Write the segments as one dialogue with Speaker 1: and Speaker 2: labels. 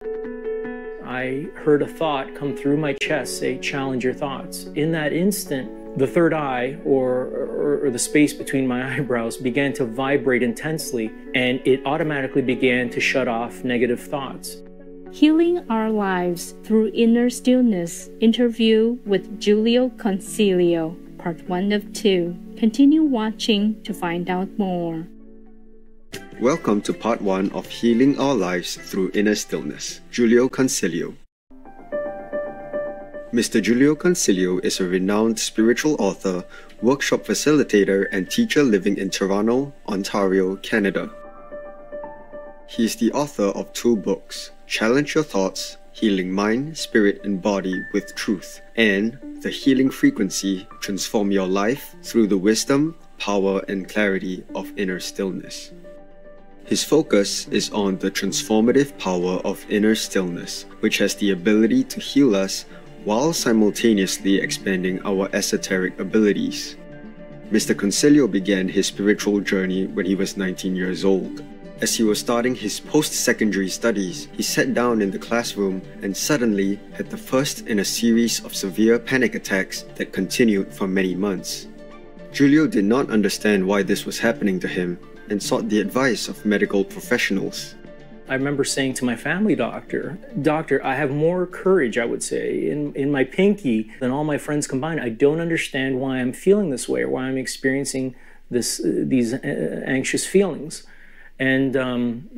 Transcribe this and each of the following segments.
Speaker 1: I heard a thought come through my chest say, challenge your thoughts. In that instant, the third eye or the space between my eyebrows began to vibrate intensely, and it automatically began to shut off negative thoughts.
Speaker 2: Healing Our Lives Through Inner Stillness interview with Jiulio Consiglio, part 1 of 2. Continue watching to find out more.
Speaker 3: Welcome to part 1 of Healing Our Lives Through Inner Stillness, Jiulio Consiglio. Mr. Jiulio Consiglio is a renowned spiritual author, workshop facilitator, and teacher living in Toronto, Ontario, Canada. He is the author of 2 books, Challenge Your Thoughts, Healing Mind, Spirit, and Body with Truth, and The Healing Frequency, Transform Your Life Through the Wisdom, Power, and Clarity of Inner Stillness. His focus is on the transformative power of inner stillness, which has the ability to heal us while simultaneously expanding our esoteric abilities. Mr. Consiglio began his spiritual journey when he was 19 years old. As he was starting his post-secondary studies, he sat down in the classroom and suddenly had the first in a series of severe panic attacks that continued for many months. Jiulio did not understand why this was happening to him and sought the advice of medical professionals.
Speaker 1: I remember saying to my family doctor, I have more courage, I would say, in my pinky than all my friends combined. I don't understand why I'm feeling this way or why I'm experiencing these anxious feelings. And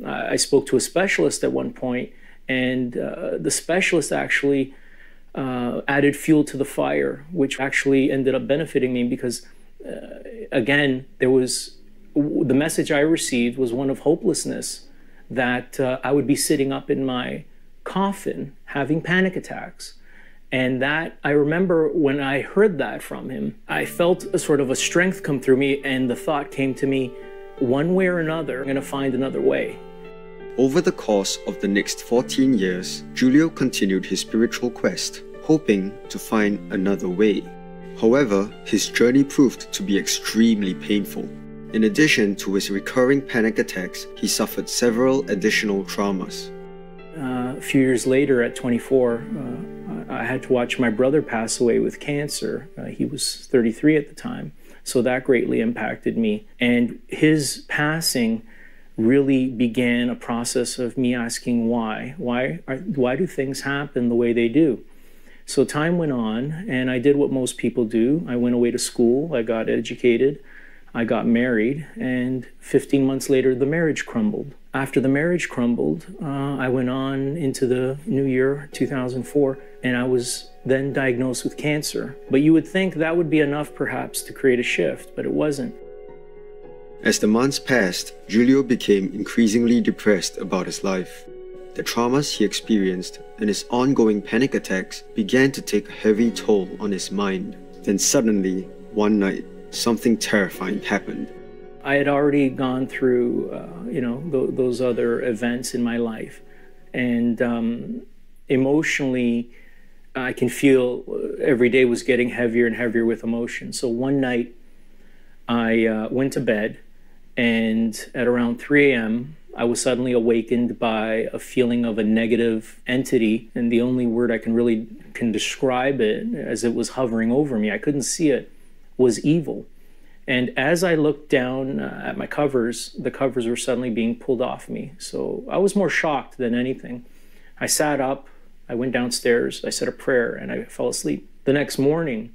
Speaker 1: I spoke to a specialist at one point, and the specialist actually added fuel to the fire, which actually ended up benefiting me because, again, the message I received was one of hopelessness, that I would be sitting up in my coffin having panic attacks. And that, I remember when I heard that from him, I felt a sort of a strength come through me, and the thought came to me, one way or another, I'm going to find another way.
Speaker 3: Over the course of the next 14 years, Jiulio continued his spiritual quest, hoping to find another way. However, his journey proved to be extremely painful. In addition to his recurring panic attacks, he suffered several additional traumas.
Speaker 1: A few years later, at 24, I had to watch my brother pass away with cancer. He was 33 at the time, so that greatly impacted me. And his passing really began a process of me asking why. Why do things happen the way they do? So time went on, and I did what most people do. I went away to school, I got educated, I got married, and 15 months later, the marriage crumbled. After the marriage crumbled, I went on into the new year, 2004, and I was then diagnosed with cancer. But you would think that would be enough, perhaps, to create a shift, but it wasn't.
Speaker 3: As the months passed, Jiulio became increasingly depressed about his life. The traumas he experienced and his ongoing panic attacks began to take a heavy toll on his mind. Then suddenly, one night, something terrifying happened.
Speaker 1: I had already gone through, those other events in my life, and emotionally, I can feel every day was getting heavier and heavier with emotion. So one night, I went to bed, and at around 3 a.m., I was suddenly awakened by a feeling of a negative entity, and the only word I can describe it, as it was hovering over me, I couldn't see it, was evil. And as I looked down at my covers, the covers were suddenly being pulled off me. So I was more shocked than anything. I sat up, I went downstairs, I said a prayer, and I fell asleep. The next morning,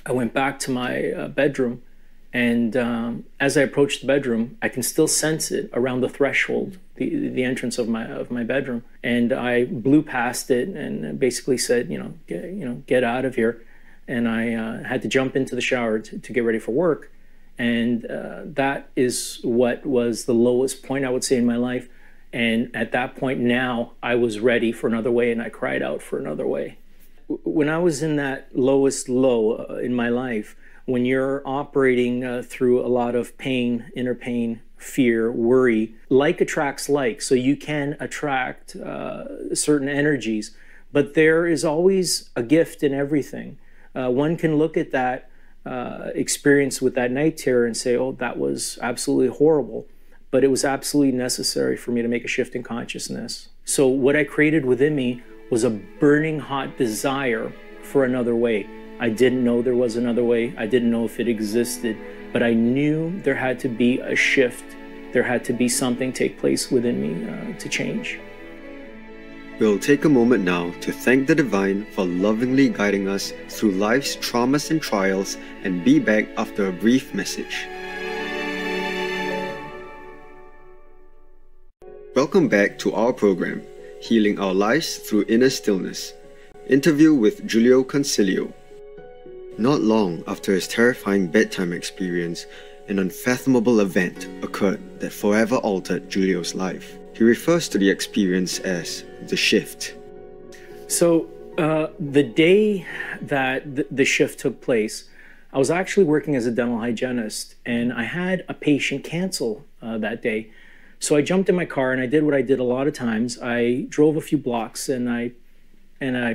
Speaker 1: I went back to my bedroom, and as I approached the bedroom, I can still sense it around the threshold, the entrance of my bedroom. And I blew past it and basically said, get out of here. And I had to jump into the shower to get ready for work. And that is what was the lowest point, I would say, in my life. And at that point now, I was ready for another way, and I cried out for another way. When I was in that lowest low in my life, when you're operating through a lot of pain, inner pain, fear, worry, like attracts like. So you can attract certain energies, but there is always a gift in everything. One can look at that experience with that night terror and say, oh, that was absolutely horrible. But it was absolutely necessary for me to make a shift in consciousness. So what I created within me was a burning hot desire for another way. I didn't know there was another way. I didn't know if it existed, but I knew there had to be a shift. There had to be something take place within me to change.
Speaker 3: We'll take a moment now to thank the Divine for lovingly guiding us through life's traumas and trials, and be back after a brief message. Welcome back to our program, Healing Our Lives Through Inner Stillness. Interview with Jiulio Consiglio. Not long after his terrifying bedtime experience, an unfathomable event occurred that forever altered Jiulio's life. He refers to the experience as the shift.
Speaker 1: So the day that the shift took place, I was actually working as a dental hygienist, and I had a patient cancel that day. So I jumped in my car and I did what I did a lot of times. I drove a few blocks and I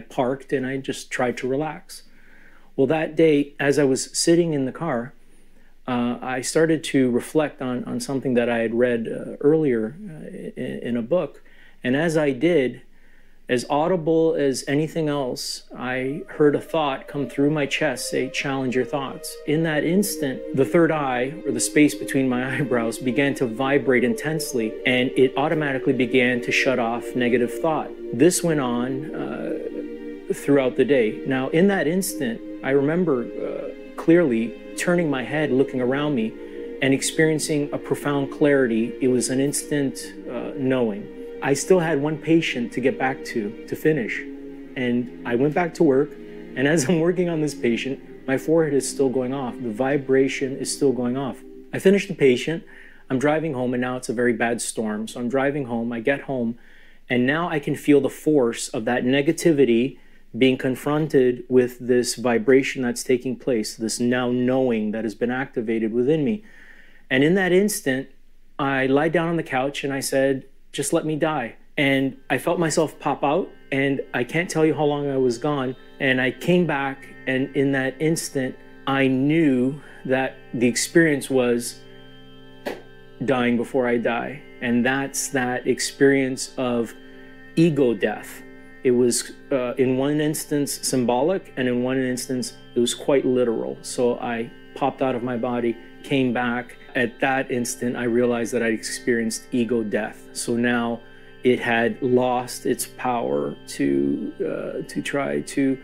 Speaker 1: parked and I just tried to relax. Well, that day, as I was sitting in the car, I started to reflect on something that I had read earlier in a book. And as I did, as audible as anything else, I heard a thought come through my chest say, "Challenge your thoughts." In that instant, the third eye, or the space between my eyebrows, began to vibrate intensely, and it automatically began to shut off negative thought. This went on throughout the day. Now, in that instant, I remember clearly turning my head, looking around me, and experiencing a profound clarity. It was an instant knowing. I still had one patient to get back to finish. And I went back to work, and as I'm working on this patient, my forehead is still going off. The vibration is still going off. I finished the patient, I'm driving home, and now it's a very bad storm. So I'm driving home, I get home, and now I can feel the force of that negativity being confronted with this vibration that's taking place, this now knowing that has been activated within me. And in that instant, I lied down on the couch and I said, "Just let me die." And I felt myself pop out, and I can't tell you how long I was gone. And I came back, and in that instant, I knew that the experience was dying before I die. And that's that experience of ego death. It was, in one instance, symbolic, and in one instance, it was quite literal. So I popped out of my body, came back. At that instant, I realized that I'd experienced ego death. So now it had lost its power to try to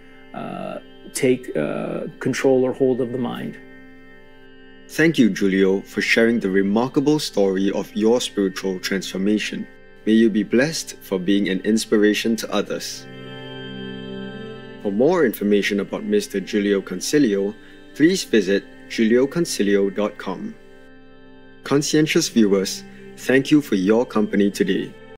Speaker 1: take control or hold of the mind.
Speaker 3: Thank you, Jiulio, for sharing the remarkable story of your spiritual transformation. May you be blessed for being an inspiration to others. For more information about Mr. Jiulio Consiglio, please visit JiulioConsiglio.com. Conscientious viewers, thank you for your company today.